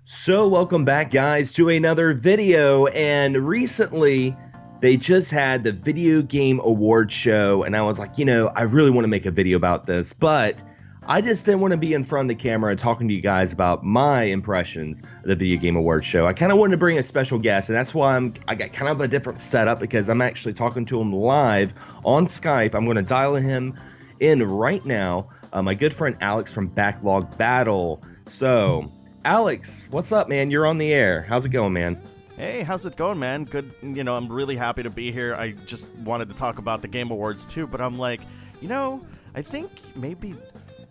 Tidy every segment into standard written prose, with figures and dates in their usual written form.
So welcome back, guys, to another video. And recently, they just had the Video Game Award show, and I was like, I really want to make a video about this, but I just didn't want to be in front of the camera and talking to you guys about my impressions of the Video Game Award show. I kind of wanted to bring a special guest, and that's why I got kind of a different setup, because I'm actually talking to him live on Skype. I'm going to dial him in right now. My good friend Alex from Backlog Battle. So, Alex, what's up, man? You're on the air. How's it going, man? Hey, how's it going, man? Good. I'm really happy to be here. I just wanted to talk about the Game Awards too, but I'm like, I think maybe,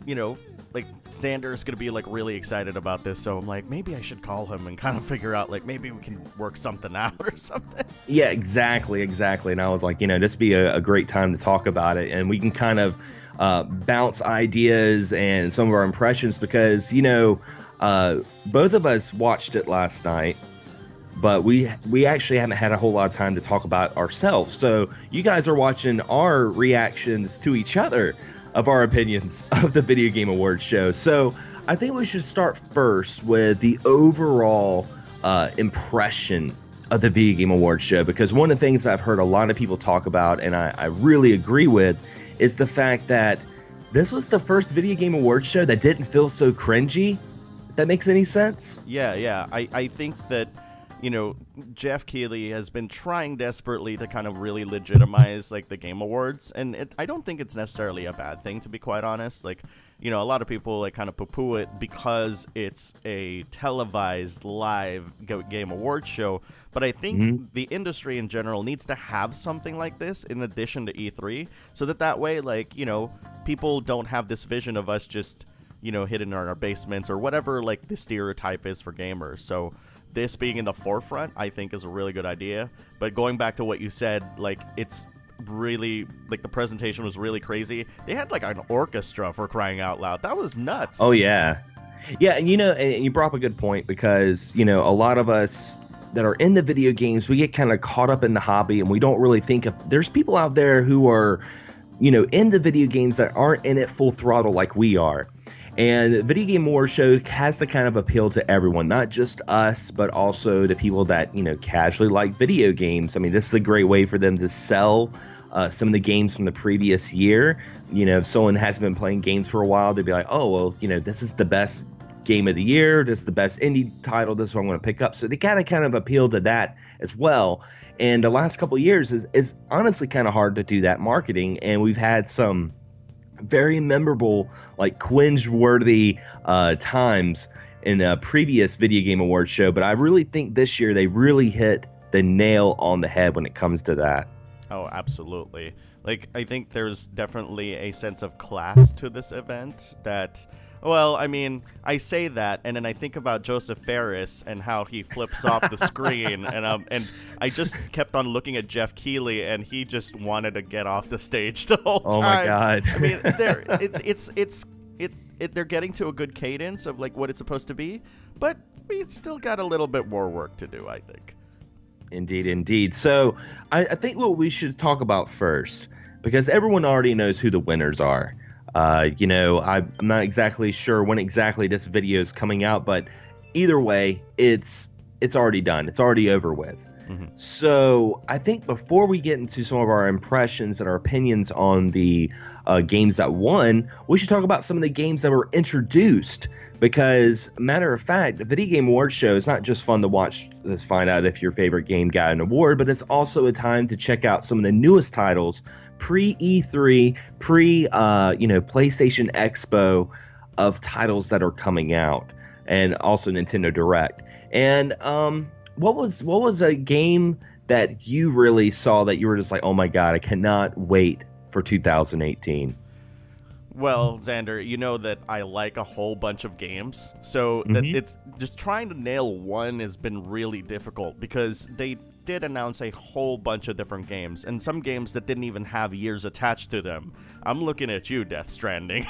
Xander is going to be really excited about this, so I'm like, maybe I should call him and kind of figure out, maybe we can work something out or something. Yeah, exactly. And I was like, this would be a great time to talk about it, and we can kind of bounce ideas and some of our impressions, because, both of us watched it last night, but we actually haven't had a whole lot of time to talk about ourselves. So you guys are watching our reactions to each other of our opinions of the Video Game Awards show. So I think we should start first with the overall impression of the Video Game Awards show, because one of the things I've heard a lot of people talk about, and I really agree with, is the fact that this was the first Video Game Awards show that didn't feel so cringy. If that makes any sense? Yeah. I think that, Jeff Keighley has been trying desperately to kind of really legitimize, the Game Awards, and I don't think it's necessarily a bad thing, to be quite honest. A lot of people, kind of poo-poo it because it's a televised live Game Awards show, but I think the industry in general needs to have something like this in addition to E3, so that way, people don't have this vision of us just, hidden in our basements or whatever, the stereotype is for gamers. So this being in the forefront, I think, is a really good idea. But going back to what you said, it's really, the presentation was really crazy. They had, an orchestra, for crying out loud. That was nuts. Oh, yeah. Yeah, and you brought up a good point, because, a lot of us that are in the video games, we get kind of caught up in the hobby, and we don't really think of, there's people out there who are, in the video games that aren't in it full throttle like we are. And the Video Game Awards show has to kind of appeal to everyone, not just us, but also to people that, casually like video games. I mean, this is a great way for them to sell some of the games from the previous year. If someone hasn't been playing games for a while, they'd be like, oh, well, this is the best game of the year. This is the best indie title. This is what I'm going to pick up. So they got to kind of appeal to that as well. And the last couple of years is honestly kind of hard to do that marketing. And we've had some very memorable, cringe-worthy times in a previous Video Game Awards show, but I really think this year they really hit the nail on the head when it comes to that. Oh, absolutely. I think there's definitely a sense of class to this event that, well, I mean, I say that, and then I think about Joseph Ferris and how he flips off the screen, and I just kept on looking at Jeff Keighley, and he just wanted to get off the stage the whole time. Oh my God! I mean, they're getting to a good cadence of what it's supposed to be, but we still got a little bit more work to do, I think. Indeed. So I think what we should talk about first, because everyone already knows who the winners are. I'm not exactly sure when exactly this video is coming out, but either way, it's already done. It's already over with. Mm-hmm. So I think before we get into some of our impressions and our opinions on the games that won, we should talk about some of the games that were introduced, because matter of fact, the Video Game Awards show is not just fun to watch to find out if your favorite game got an award, but it's also a time to check out some of the newest titles pre-E3, PlayStation Expo, of titles that are coming out, and also Nintendo Direct. And what was a game that you really saw that you were just like, oh my God, I cannot wait for 2018? Well, Xander, you know that I like a whole bunch of games, so that it's just trying to nail one has been really difficult, because they did announce a whole bunch of different games, and some games that didn't even have years attached to them. I'm looking at you, Death Stranding.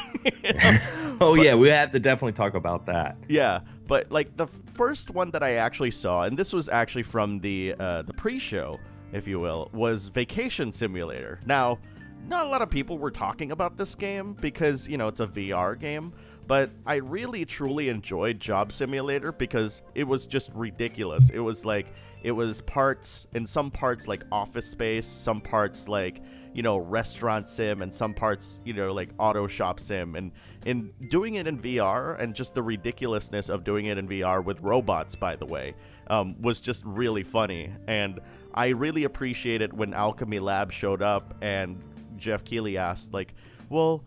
Yeah, we have to definitely talk about that. Yeah, but the first one that I actually saw, and this was actually from the pre-show, if you will, was Vacation Simulator. Now, not a lot of people were talking about this game because, it's a VR game, But I really truly enjoyed Job Simulator because it was just ridiculous. It was parts, in some parts like Office Space, some parts like, restaurant sim, and some parts, like auto shop sim. And in doing it in VR, and just the ridiculousness of doing it in VR with robots, by the way, was just really funny. And I really appreciated when Alchemy Lab showed up and Jeff Keighley asked, like, well,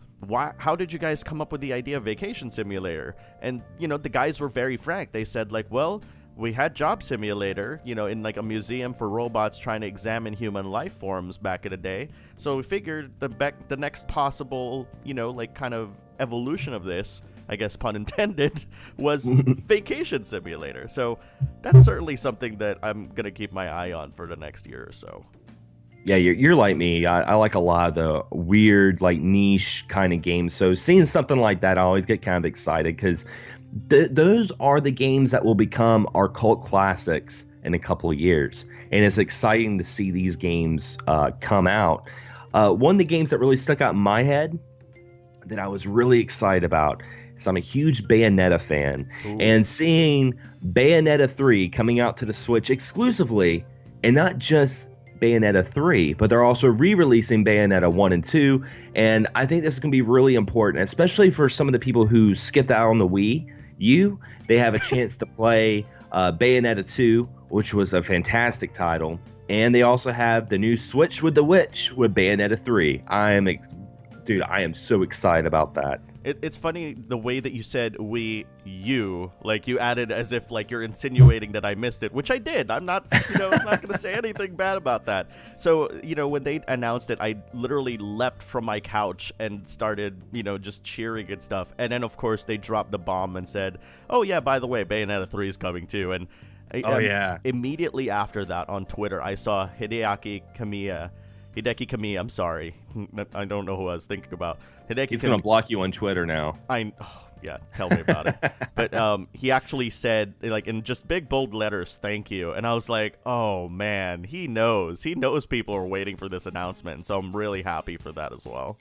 how did you guys come up with the idea of Vacation Simulator? And, the guys were very frank. They said, like, well, we had Job Simulator, in like a museum for robots trying to examine human life forms back in the day. So we figured the next possible, like kind of evolution of this, I guess pun intended, was Vacation Simulator. So that's certainly something that I'm going to keep my eye on for the next year or so. Yeah, you're like me. I like a lot of the weird, like niche kind of games. So seeing something like that, I always get kind of excited because those are the games that will become our cult classics in a couple of years. And it's exciting to see these games come out. One of the games that really stuck out in my head that I was really excited about is I'm a huge Bayonetta fan. Ooh. And seeing Bayonetta 3 coming out to the Switch exclusively, and not just Bayonetta 3, but they're also re-releasing Bayonetta 1 and 2, and I think this is going to be really important, especially for some of the people who skipped out on the Wii U. They have a chance to play Bayonetta 2, which was a fantastic title, and they also have the new Switch with the Witch with Bayonetta 3. I am so excited about that. It's funny the way that you said you, like you added as if like you're insinuating that I missed it, which I did. I'm not, I'm not going to say anything bad about that. So, when they announced it, I literally leapt from my couch and started, just cheering and stuff. And then, of course, they dropped the bomb and said, oh, yeah, by the way, Bayonetta 3 is coming too. And immediately after that on Twitter, I saw Hideki Kamiya, I'm sorry. I don't know who I was thinking about. He's going to block you on Twitter now. Yeah, tell me about it. But he actually said, like, in just big, bold letters, thank you. And I was like, oh, man, he knows. He knows people are waiting for this announcement. So I'm really happy for that as well.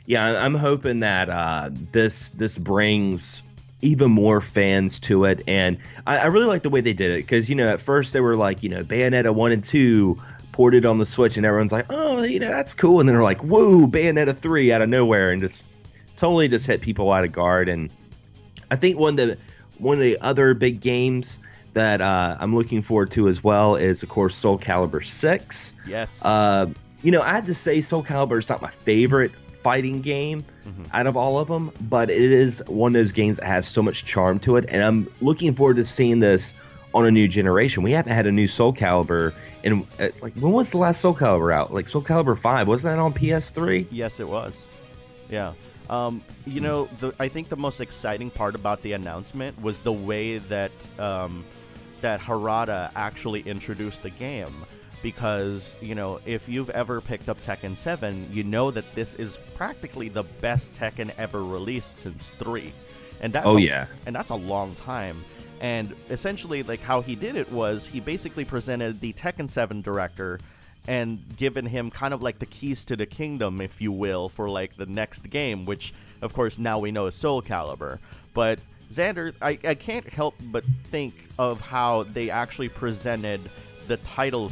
Yeah, I'm hoping that this brings even more fans to it. And I really like the way they did it. Because, at first they were like, Bayonetta 1 and 2 ported on the Switch, and everyone's like, oh, that's cool. And then they're like, whoa, Bayonetta 3 out of nowhere, and just totally just hit people out of guard. And I think one of the other big games that I'm looking forward to as well is, of course, Soul Calibur 6. Yes. I had to say Soul Calibur is not my favorite fighting game out of all of them, but it is one of those games that has so much charm to it, and I'm looking forward to seeing this on a new generation. We haven't had a new Soul Calibur in when was the last Soul Calibur out? Like Soul Calibur 5, wasn't that on PS3? Yes, it was. Yeah. I think the most exciting part about the announcement was the way that that Harada actually introduced the game. Because, if you've ever picked up Tekken 7, you know that this is practically the best Tekken ever released since 3. And that's and that's a long time. And essentially, like, how he did it was he basically presented the Tekken 7 director and given him kind of like the keys to the kingdom, if you will, for like the next game, which, of course, now we know is Soul Calibur. But Xander, I can't help but think of how they actually presented the title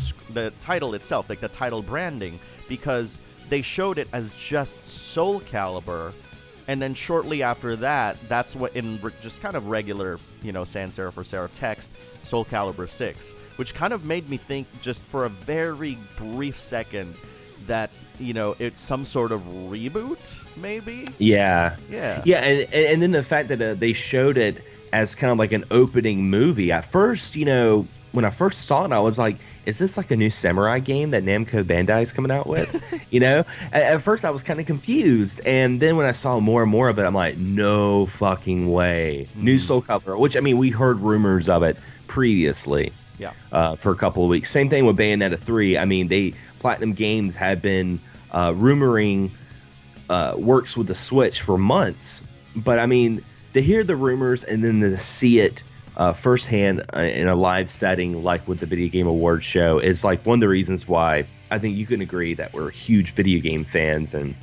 itself, like the title branding, because they showed it as just Soul Calibur. And then shortly after that, that's what in just kind of regular, sans serif or serif text, Soul Calibur 6, which kind of made me think just for a very brief second that, it's some sort of reboot, maybe? Yeah. And then the fact that they showed it as kind of like an opening movie. At first, when I first saw it, I was like, is this like a new samurai game that Namco Bandai is coming out with? At first I was kind of confused. And then when I saw more and more of it, I'm like, no fucking way. New Soul Calibur, which, we heard rumors of it previously for a couple of weeks. Same thing with Bayonetta 3. Platinum Games had been rumoring works with the Switch for months. But, to hear the rumors and then to see it firsthand in a live setting, like with the Video Game Awards show, is like one of the reasons why I think you can agree that we're huge video game fans, and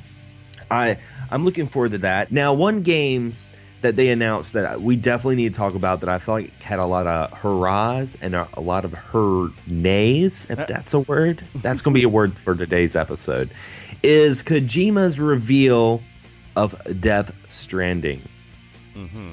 I'm looking forward to that. Now, one game that they announced that we definitely need to talk about, that I feel like had a lot of hurrahs and a lot of nays, if that's a word. That's going to be a word for today's episode, is Kojima's reveal of Death Stranding. Mm-hmm.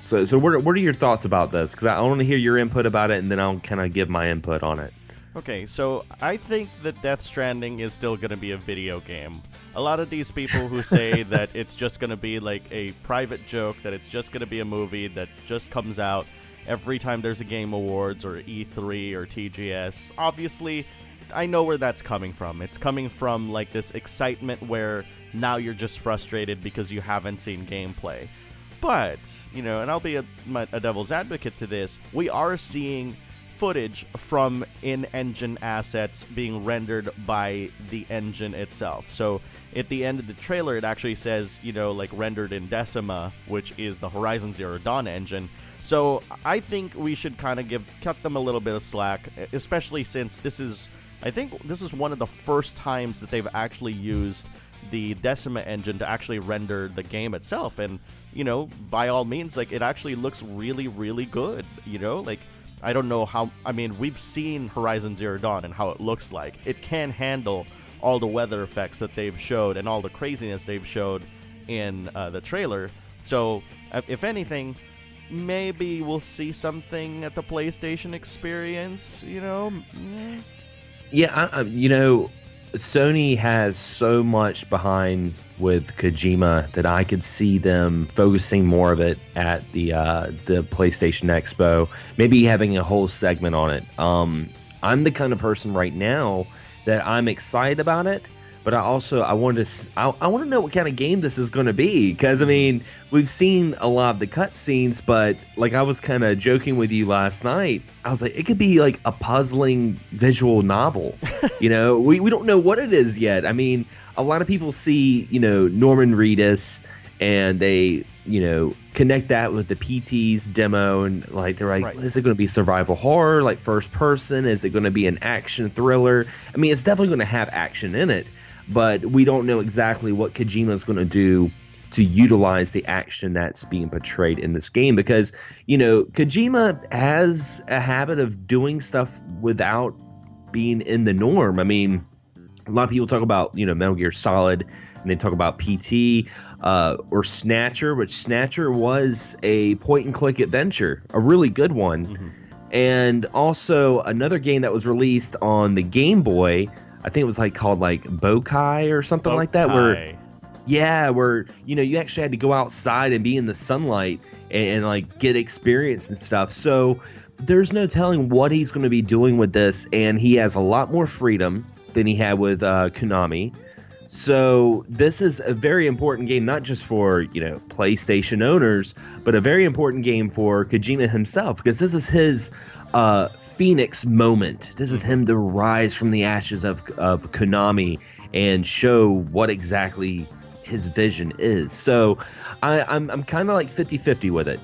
So what are your thoughts about this? Because I want to hear your input about it, and then I'll kind of give my input on it. Okay, so I think that Death Stranding is still going to be a video game. A lot of these people who say that it's just going to be like a private joke, that it's just going to be a movie that just comes out every time there's a Game Awards or E3 or TGS, obviously, I know where that's coming from. It's coming from like this excitement where now you're just frustrated because you haven't seen gameplay. But, and I'll be a devil's advocate to this, we are seeing footage from in-engine assets being rendered by the engine itself. So at the end of the trailer, it actually says, like rendered in Decima, which is the Horizon Zero Dawn engine. So I think we should kind of cut them a little bit of slack, especially since I think this is one of the first times that they've actually used the Decima engine to actually render the game itself. And, by all means, like, it actually looks really, really good, like, I don't know we've seen Horizon Zero Dawn and how it looks like. It can handle all the weather effects that they've showed and all the craziness they've showed in the trailer. So, if anything, maybe we'll see something at the PlayStation Experience, Yeah, Sony has so much behind with Kojima that I could see them focusing more of it at the PlayStation Expo, maybe having a whole segment on it. I'm the kind of person right now that I'm excited about it, but I want to know what kind of game this is going to be, because we've seen a lot of the cutscenes, but like I was kind of joking with you last night, I was like, it could be like a puzzling visual novel. We don't know what it is yet. A lot of people see Norman Reedus and they connect that with the PT's demo, and like they're like, right, is it going to be survival horror, like first person? Is it going to be an action thriller? It's definitely going to have action in it, but we don't know exactly what Kojima's going to do to utilize the action that's being portrayed in this game, because Kojima has a habit of doing stuff without being in the norm. A lot of people talk about Metal Gear Solid, and they talk about PT or Snatcher, which Snatcher was a point and click adventure, a really good one. Mm-hmm. And also another game that was released on the Game Boy, I think it was called Bokai or something like that, where you actually had to go outside and be in the sunlight and get experience and stuff. So there's no telling what he's going to be doing with this, and he has a lot more freedom than he had with Konami. So this is a very important game, not just for PlayStation owners, but a very important game for Kojima himself, because this is his Phoenix moment. This is him to rise from the ashes of Konami and show what exactly his vision is. So I'm kind of 50-50 with it.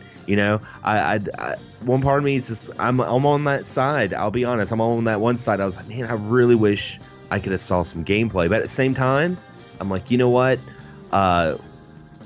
One part of me is just I'm on that side. I'll be honest, I'm on that one side. I was like, man, I really wish I could have saw some gameplay, but at the same time, I'm like, you know what?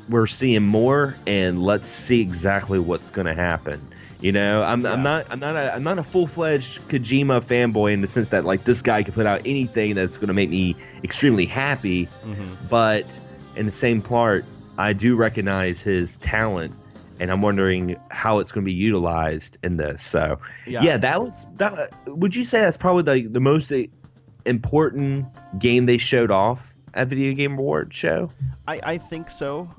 We're seeing more, and let's see exactly what's going to happen. I'm not a full-fledged Kojima fanboy in the sense that this guy could put out anything that's going to make me extremely happy. Mm-hmm. But in the same part, I do recognize his talent, and I'm wondering how it's going to be utilized in this. So that. Would you say that's probably the most important game they showed off at Video Game Awards show? I think so.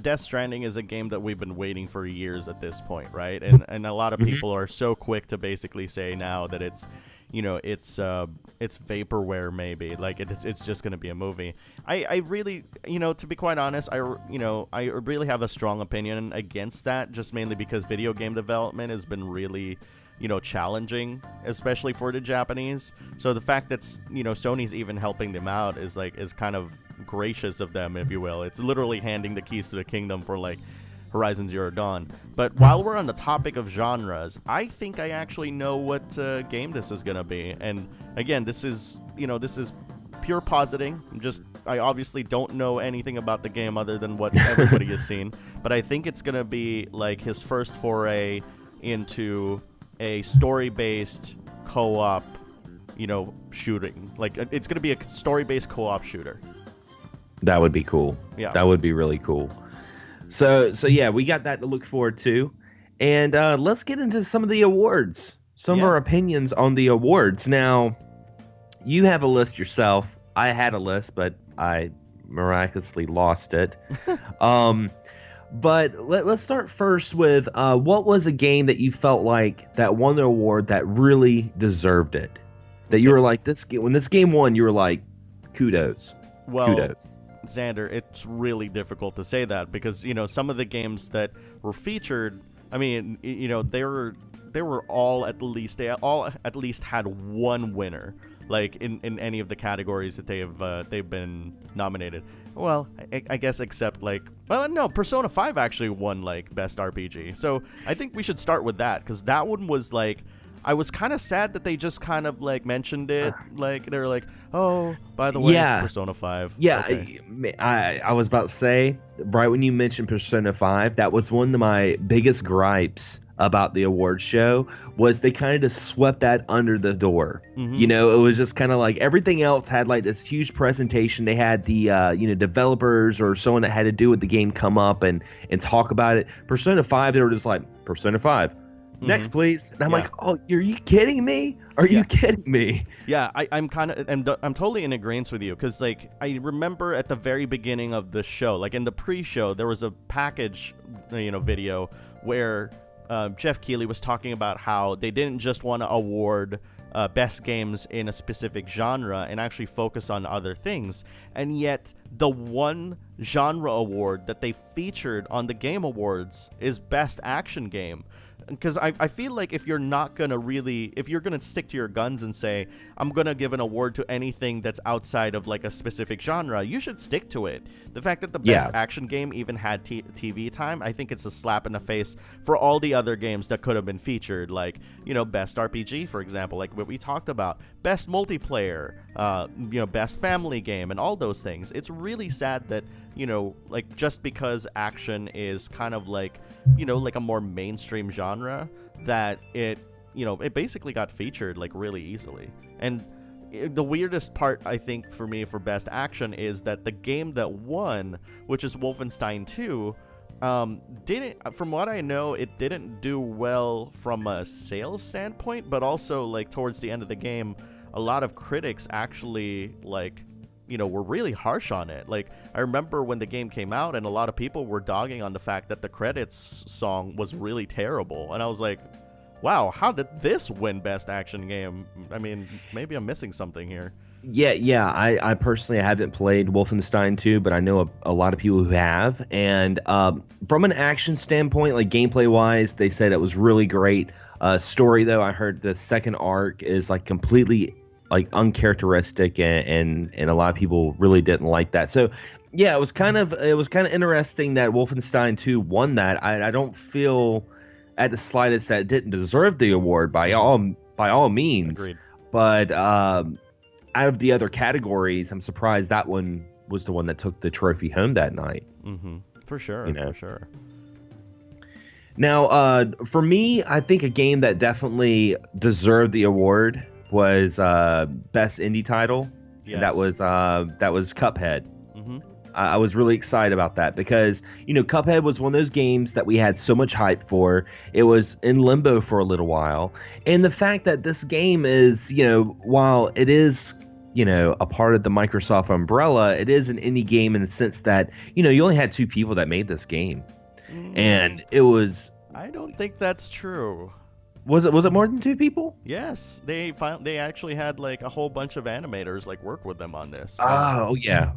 Death Stranding is a game that we've been waiting for years at this point, right? And a lot of people are so quick to basically say now that it's vaporware, maybe, it's just going to be a movie. I really, to be quite honest, I really have a strong opinion against that, just mainly because video game development has been really challenging, especially for the Japanese. So the fact that Sony's even helping them out is kind of gracious of them, if you will. It's literally handing the keys to the kingdom for Horizon Zero Dawn. But while we're on the topic of genres, I think I actually know what game this is gonna be. And again, this is pure positing. I obviously don't know anything about the game other than what everybody has seen, but I think it's gonna be like his first foray into a story-based co-op, shooting. Like, it's gonna be a story-based co-op shooter. That would be cool. Yeah, that would be really cool. So yeah, we got that to look forward to, and let's get into some of the awards. Some of our opinions on the awards. Now, you have a list yourself. I had a list, but I miraculously lost it. But let's start first with what was a game that you felt like that won the award that really deserved it? That you were like, when this game won, you were like, kudos. Well, kudos. Xander, it's really difficult to say that because, some of the games that were featured, I mean, they were all at least had one winner, like in any of the categories that they've been nominated. Well, I guess except no, Persona 5 actually won like Best RPG. So I think we should start with that because that one was like, I was kind of sad that they just kind of like mentioned it, like they were like, oh, by the way, Persona 5. Yeah, okay. I was about to say, right when you mentioned Persona 5, that was one of my biggest gripes about the awards show, was they kind of just swept that under the door. Mm-hmm. It was just kind of like everything else had like this huge presentation. They had the developers or someone that had to do with the game come up and talk about it. Persona 5, they were just like, Persona 5. Next, please. And I'm like, oh, are you kidding me? Are you kidding me? Yeah, I'm totally in agreement with you because, like, I remember at the very beginning of the show, like in the pre-show, there was a package, video where Jeff Keighley was talking about how they didn't just want to award best games in a specific genre and actually focus on other things. And yet, the one genre award that they featured on the Game Awards is Best Action Game. Because I feel like if you're going to stick to your guns and say, I'm going to give an award to anything that's outside of like a specific genre, you should stick to it. The fact that the Best Action Game even had TV time, I think it's a slap in the face for all the other games that could have been featured. Like, Best RPG, for example, like what we talked about, Best Multiplayer, Best Family Game, and all those things. It's really sad that, like just because action is kind of like, like a more mainstream genre, that it basically got featured like really easily. And the weirdest part, I think, for me for Best Action is that the game that won, which is Wolfenstein 2, from what I know, it didn't do well from a sales standpoint, but also like towards the end of the game, a lot of critics actually like were really harsh on it. Like, I remember when the game came out and a lot of people were dogging on the fact that the credits song was really terrible. And I was like, wow, how did this win Best Action Game? I mean, maybe I'm missing something here. Yeah. I personally haven't played Wolfenstein 2, but I know a lot of people who have. And from an action standpoint, like gameplay-wise, they said it was really great. Story, though, I heard the second arc is like completely like uncharacteristic, and a lot of people really didn't like that. So yeah, it was kind of interesting that Wolfenstein 2 won that. I don't feel at the slightest that it didn't deserve the award by all means. Agreed. But out of the other categories, I'm surprised that one was the one that took the trophy home that night. Mm-hmm. For sure. For sure. Now, for me, I think a game that definitely deserved the award was Best Indie Title. Yes. That was Cuphead. Mm-hmm. I was really excited about that because, Cuphead was one of those games that we had so much hype for. It was in limbo for a little while. And the fact that this game is, while it is, a part of the Microsoft umbrella, it is an indie game in the sense that, you only had 2 people that made this game. And it was... I don't think that's true. Was it more than 2 people? Yes, they actually had like a whole bunch of animators like work with them on this. Oh yeah.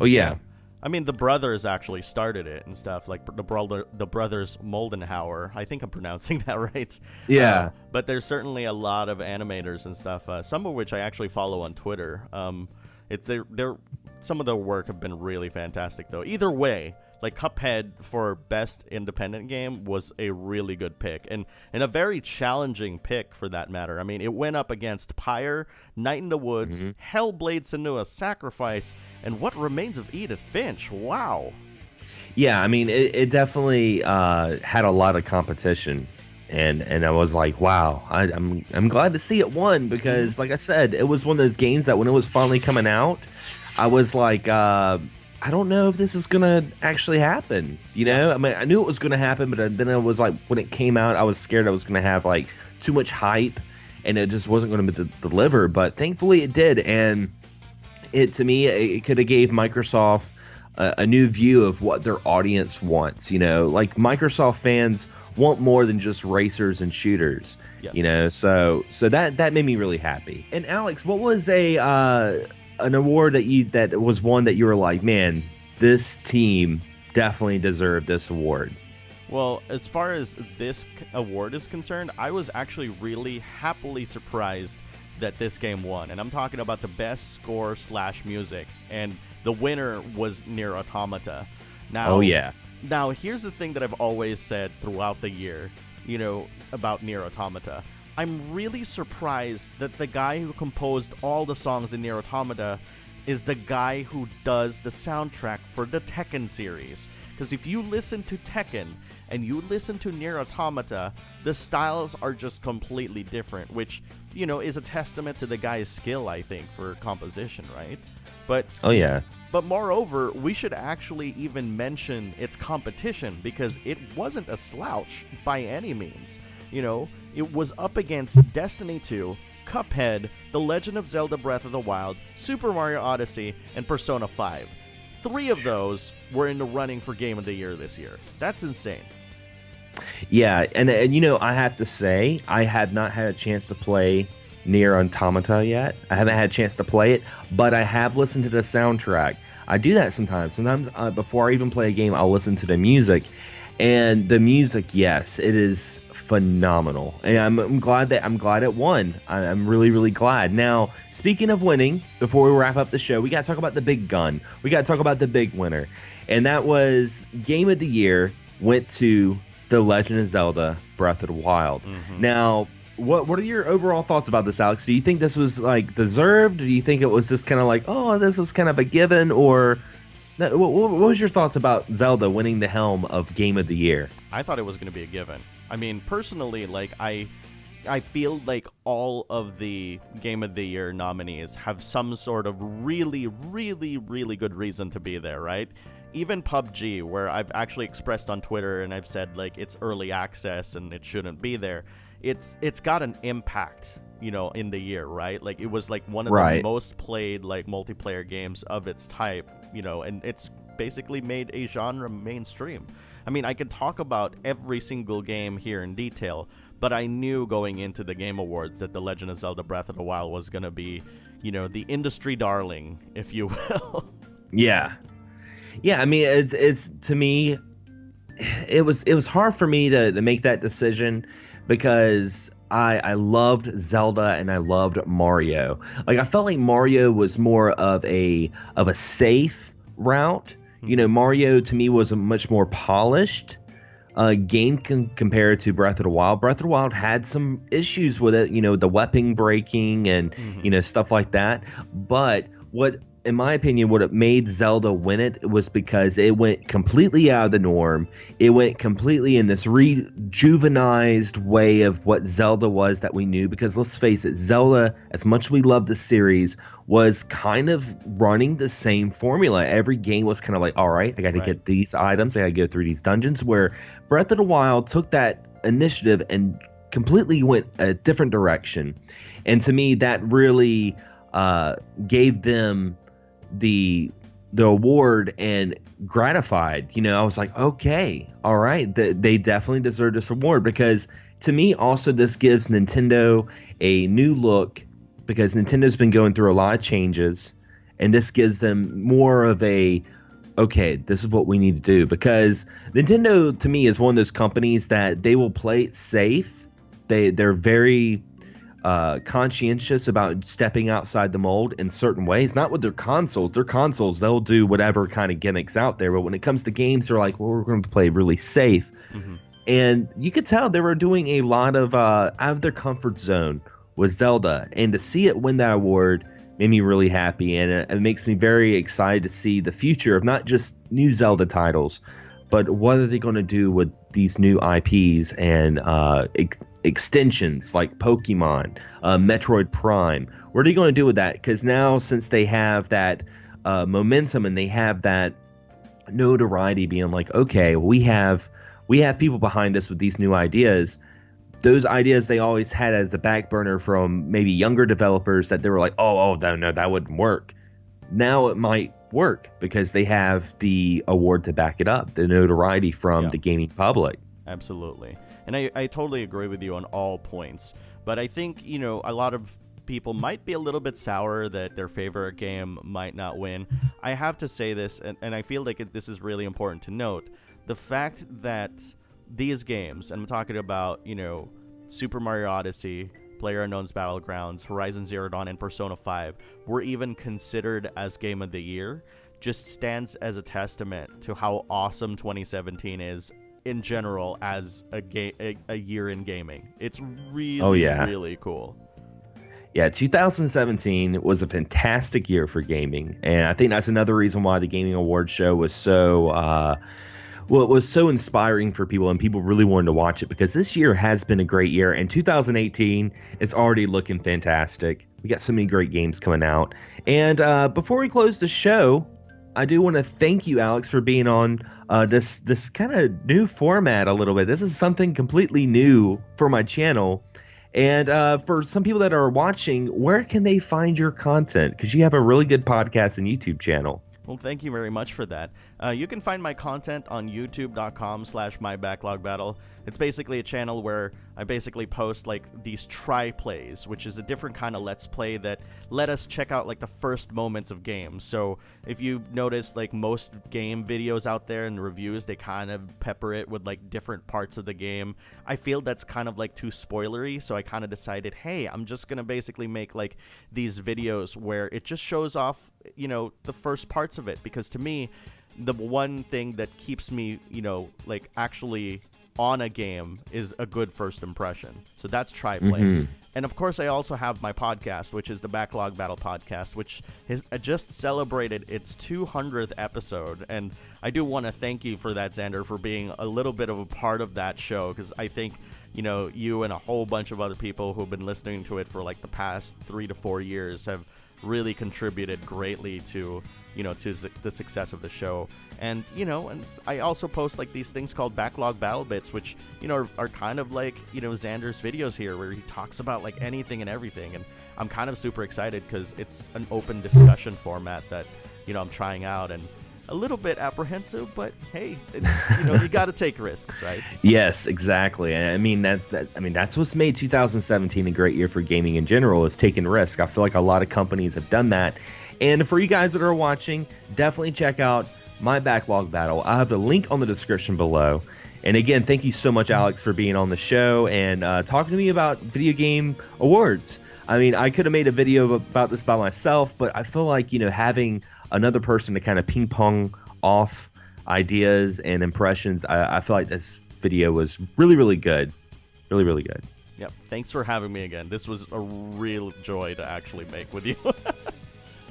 I mean, the brothers actually started it and stuff, like the brothers Moldenhauer. I think I'm pronouncing that right. Yeah. But there's certainly a lot of animators and stuff. Some of which I actually follow on Twitter. Some of their work have been really fantastic, though. Either way, like Cuphead for best independent game was a really good pick, and a very challenging pick for that matter. I mean, it went up against Pyre, Night in the Woods, Hellblade: Senua's Sacrifice, and What Remains of Edith Finch. Wow. Yeah, I mean, it definitely had a lot of competition. And I was like, wow, I'm glad to see it won because, like I said, it was one of those games that when it was finally coming out, I was like, I don't know if this is going to actually happen. You know, I mean, I knew it was going to happen, but then I was like, when it came out, I was scared I was going to have like too much hype and it just wasn't going to deliver. But thankfully it did. And to me, it could have gave Microsoft a new view of what their audience wants. You know, like Microsoft fans want more than just racers and shooters. Yes. You know, so that made me really happy. And Alex, what was an award that was one that you were like, man, this team definitely deserved this award? Well, as far as this award is concerned, I was actually really happily surprised that this game won, and I'm talking about the best score / music, and the winner was Nier Automata. Now, oh yeah. Now, here's the thing that I've always said throughout the year, you know, about Nier Automata. I'm really surprised that the guy who composed all the songs in Nier Automata is the guy who does the soundtrack for the Tekken series. Because if you listen to Tekken and you listen to Nier Automata, the styles are just completely different, which, you know, is a testament to the guy's skill, I think, for composition, right? But oh yeah. But moreover, we should actually even mention its competition because it wasn't a slouch by any means. You know, it was up against Destiny 2, Cuphead, The Legend of Zelda Breath of the Wild, Super Mario Odyssey, and Persona 5. 3 of those were in the running for Game of the Year this year. That's insane. Yeah, and you know, I have to say, I have not had a chance to play Nier Automata yet. I haven't had a chance to play it, but I have listened to the soundtrack. I do that sometimes. Sometimes before I even play a game, I'll listen to the music. And the music, yes, it is phenomenal. And I'm glad it won. I'm really, really glad. Now, speaking of winning, before we wrap up the show, we got to talk about the big gun. We got to talk about the big winner. And that was Game of the Year went to The Legend of Zelda Breath of the Wild. Mm-hmm. Now, what are your overall thoughts about this, Alex? Do you think this was like deserved? Do you think it was just kind of like, oh, this was kind of a given? Or what was your thoughts about Zelda winning the helm of Game of the Year? I thought it was going to be a given. I mean, personally, like I feel like all of the Game of the Year nominees have some sort of really, really, really good reason to be there, right? Even PUBG, where I've actually expressed on Twitter and I've said like it's early access and it shouldn't be there. It's got an impact, you know, in the year, right? Like it was like one of the most played like multiplayer games of its type, you know, and it's basically made a genre mainstream. I mean, I could talk about every single game here in detail, but I knew going into the Game Awards that The Legend of Zelda Breath of the Wild was going to be, you know, the industry darling, if you will. Yeah. Yeah, I mean, it's to me, it was hard for me to make that decision because I loved Zelda and I loved Mario. Like I felt like Mario was more of a safe route. You know, Mario to me was a much more polished game compared to Breath of the Wild. Breath of the Wild had some issues with it, you know, the weapon breaking and you know, stuff like that. But in my opinion, what it made Zelda win it was because it went completely out of the norm. It went completely in this rejuvenized way of what Zelda was that we knew. Because let's face it, Zelda, as much as we love the series, was kind of running the same formula. Every game was kind of like, all right, I got to get these items. I got to go through these dungeons. Where Breath of the Wild took that initiative and completely went a different direction. And to me, that really gave them the award and gratified. You know, I was like, okay, all right, they definitely deserve this award, because to me also this gives Nintendo a new look, because Nintendo's been going through a lot of changes, and this gives them more of a, okay, this is what we need to do. Because Nintendo to me is one of those companies that they will play it safe. They're very conscientious about stepping outside the mold in certain ways. Not with their consoles. Their consoles, they'll do whatever kind of gimmicks out there. But when it comes to games, they're like, well, we're going to play really safe. Mm-hmm. And you could tell they were doing a lot of out of their comfort zone with Zelda. And to see it win that award made me really happy. And it makes me very excited to see the future of not just new Zelda titles, but what are they going to do with these new IPs and extensions like Pokemon, Metroid Prime? What are they going to do with that? Because now, since they have that momentum and they have that notoriety, being like, okay, we have people behind us with these new ideas. Those ideas they always had as a back burner from maybe younger developers that they were like, oh no, that wouldn't work. Now it might work because they have the award to back it up, the notoriety from the gaming public. Absolutely. And I totally agree with you on all points. But I think, a lot of people might be a little bit sour that their favorite game might not win. I have to say this, and I feel like this is really important to note. The fact that these games, and I'm talking about, Super Mario Odyssey, PlayerUnknown's Battlegrounds, Horizon Zero Dawn, and Persona 5 were even considered as Game of the Year, just stands as a testament to how awesome 2017 is in general as a year in gaming. It's really, really cool. Yeah, 2017 was a fantastic year for gaming, and I think that's another reason why the Gaming Awards show was so it was so inspiring for people, and people really wanted to watch it because this year has been a great year. And 2018, it's already looking fantastic. We got so many great games coming out. And before we close the show, I do want to thank you, Alex, for being on this kind of new format a little bit. This is something completely new for my channel. And for some people that are watching, where can they find your content? Because you have a really good podcast and YouTube channel. Well, thank you very much for that. You can find my content on youtube.com/mybacklogbattle. It's basically a channel where I basically post like these try-plays, which is a different kind of Let's Play that let us check out like the first moments of games. So if you notice like most game videos out there and reviews, they kind of pepper it with like different parts of the game. I feel that's kind of like too spoilery, so I kind of decided, hey, I'm just going to basically make like these videos where it just shows off, the first parts of it, because to me, the one thing that keeps me, like actually on a game is a good first impression. So that's try-play. Mm-hmm. And of course, I also have my podcast, which is the Backlog Battle Podcast, which has just celebrated its 200th episode. And I do want to thank you for that, Xander, for being a little bit of a part of that show, because I think, you and a whole bunch of other people who've been listening to it for like the past 3 to 4 years have really contributed greatly to the success of the show. And and I also post like these things called Backlog Battle Bits, which are kind of like Xander's videos here, where he talks about like anything and everything. And I'm kind of super excited because it's an open discussion format that I'm trying out, and a little bit apprehensive, but hey, it's, you got to take risks, right? Yes, exactly. And I mean that's what's made 2017 a great year for gaming in general, is taking risk. I feel like a lot of companies have done that. And for you guys that are watching, definitely check out my Backlog Battle. I have the link on the description below. And again, thank you so much, Alex, for being on the show and talking to me about video game awards. I mean, I could have made a video about this by myself, but I feel like, having another person to kind of ping pong off ideas and impressions, I feel like this video was really, really good. Really, really good. Yep. Thanks for having me again. This was a real joy to actually make with you.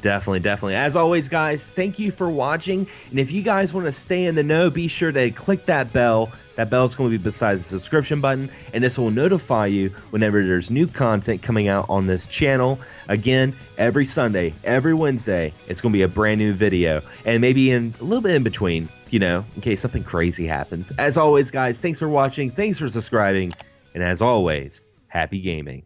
Definitely. As always, guys, thank you for watching. And if you guys want to stay in the know, be sure to click that bell. That bell is going to be beside the subscription button, and this will notify you whenever there's new content coming out on this channel. Again, every Sunday, every Wednesday, it's going to be a brand new video, and maybe in a little bit in between, in case something crazy happens. As always, guys, thanks for watching. Thanks for subscribing. And as always, happy gaming.